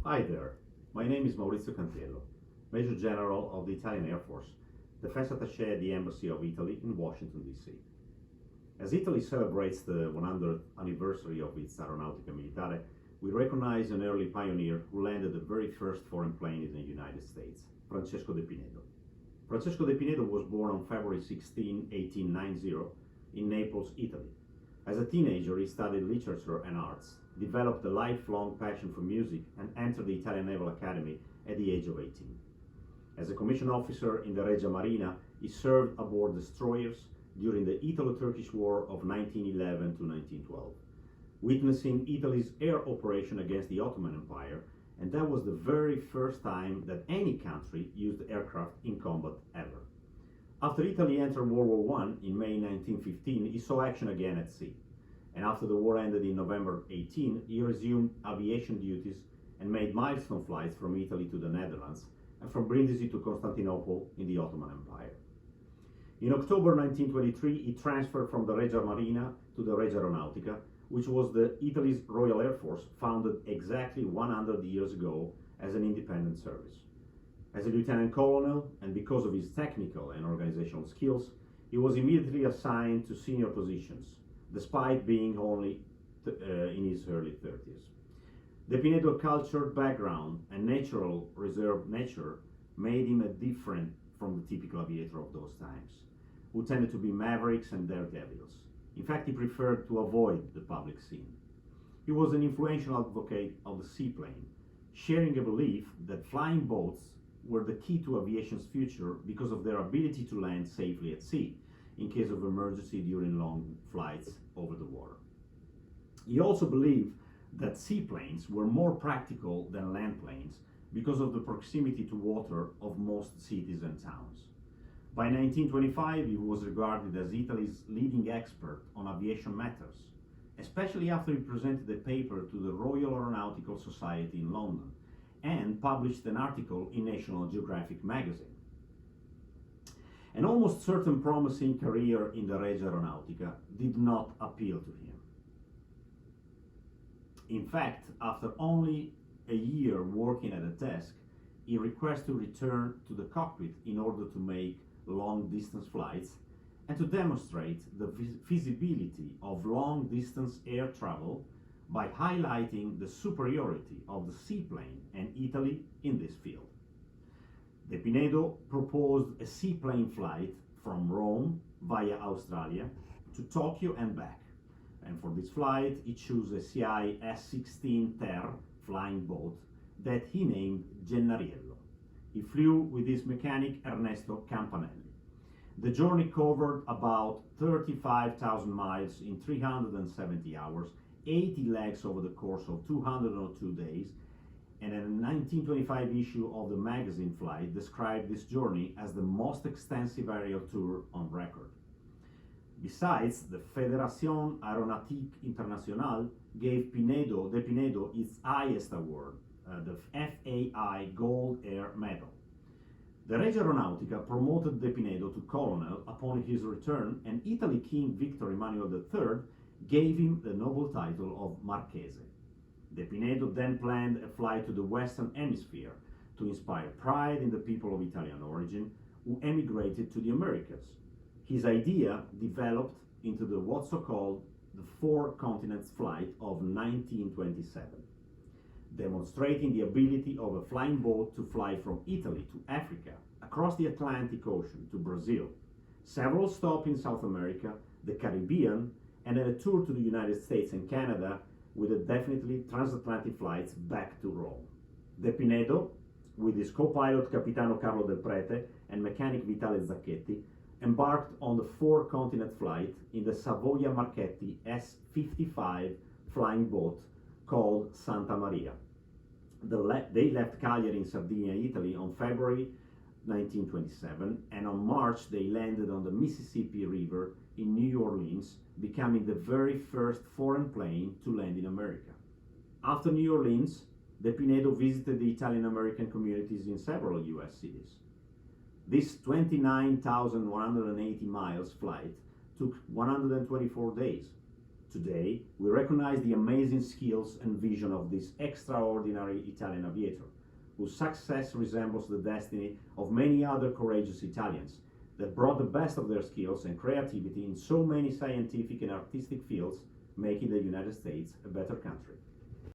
Hi there, my name is Maurizio Cantiello, Major General of the Italian Air Force, Defense Attaché at the Embassy of Italy in Washington, D.C. As Italy celebrates the 100th anniversary of its Aeronautica Militare, we recognize an early pioneer who landed the very first foreign plane in the United States, Francesco de Pinedo. Francesco de Pinedo was born on February 16, 1890, in Naples, Italy. As a teenager, he studied literature and arts, developed a lifelong passion for music, and entered the Italian Naval Academy at the age of 18. As a commissioned officer in the Regia Marina, he served aboard destroyers during the Italo-Turkish War of 1911 to 1912, witnessing Italy's air operation against the Ottoman Empire, and that was the very first time that any country used aircraft in combat ever. After Italy entered World War I in May 1915, he saw action again at sea. And after the war ended in November 18, he resumed aviation duties and made milestone flights from Italy to the Netherlands and from Brindisi to Constantinople in the Ottoman Empire. In October 1923, he transferred from the Regia Marina to the Regia Aeronautica, which was Italy's Royal Air Force, founded exactly 100 years ago as an independent service. As a lieutenant colonel, and because of his technical and organizational skills, he was immediately assigned to senior positions, despite being only in his early 30s. De Pinedo's cultured background and natural reserved nature made him a different from the typical aviator of those times, who tended to be mavericks and daredevils. In fact, he preferred to avoid the public scene. He was an influential advocate of the seaplane, sharing a belief that flying boats were the key to aviation's future because of their ability to land safely at sea in case of emergency during long flights over the water. He also believed that seaplanes were more practical than land planes because of the proximity to water of most cities and towns. By 1925, he was regarded as Italy's leading expert on aviation matters, especially after he presented a paper to the Royal Aeronautical Society in London and published an article in National Geographic magazine. An almost certain promising career in the Regia Aeronautica did not appeal to him. In fact, after only a year working at a desk, he requested to return to the cockpit in order to make long-distance flights and to demonstrate the feasibility of long-distance air travel by highlighting the superiority of the seaplane and Italy in this field. De Pinedo proposed a seaplane flight from Rome via Australia to Tokyo and back. And for this flight, he chose a CI S-16 Ter flying boat that he named Gennariello. He flew with his mechanic Ernesto Campanelli. The journey covered about 35,000 miles in 370 hours, 80 legs over the course of 202 days, and a 1925 issue of the magazine Flight described this journey as the most extensive aerial tour on record. Besides, the Fédération Aéronautique Internationale gave De Pinedo its highest award, the FAI Gold Air Medal. The Regia Aeronautica promoted De Pinedo to colonel upon his return, and Italy King Victor Emmanuel III gave him the noble title of Marchese. De Pinedo then planned a flight to the Western Hemisphere to inspire pride in the people of Italian origin who emigrated to the Americas. His idea developed into the what's so-called the Four Continents Flight of 1927, demonstrating the ability of a flying boat to fly from Italy to Africa, across the Atlantic Ocean to Brazil, several stops in South America, the Caribbean, and then a tour to the United States and Canada with a definitely transatlantic flights back to Rome. De Pinedo, with his co-pilot Capitano Carlo Del Prete and mechanic Vitale Zacchetti, embarked on the four-continent flight in the Savoia Marchetti S-55 flying boat called Santa Maria. They left Cagliari in Sardinia, Italy on February 1927, and on March they landed on the Mississippi River in New Orleans, becoming the very first foreign plane to land in America. After New Orleans, De Pinedo visited the Italian-American communities in several US cities. This 29,180 miles flight took 124 days. Today, we recognize the amazing skills and vision of this extraordinary Italian aviator, whose success resembles the destiny of many other courageous Italians that brought the best of their skills and creativity in so many scientific and artistic fields, making the United States a better country.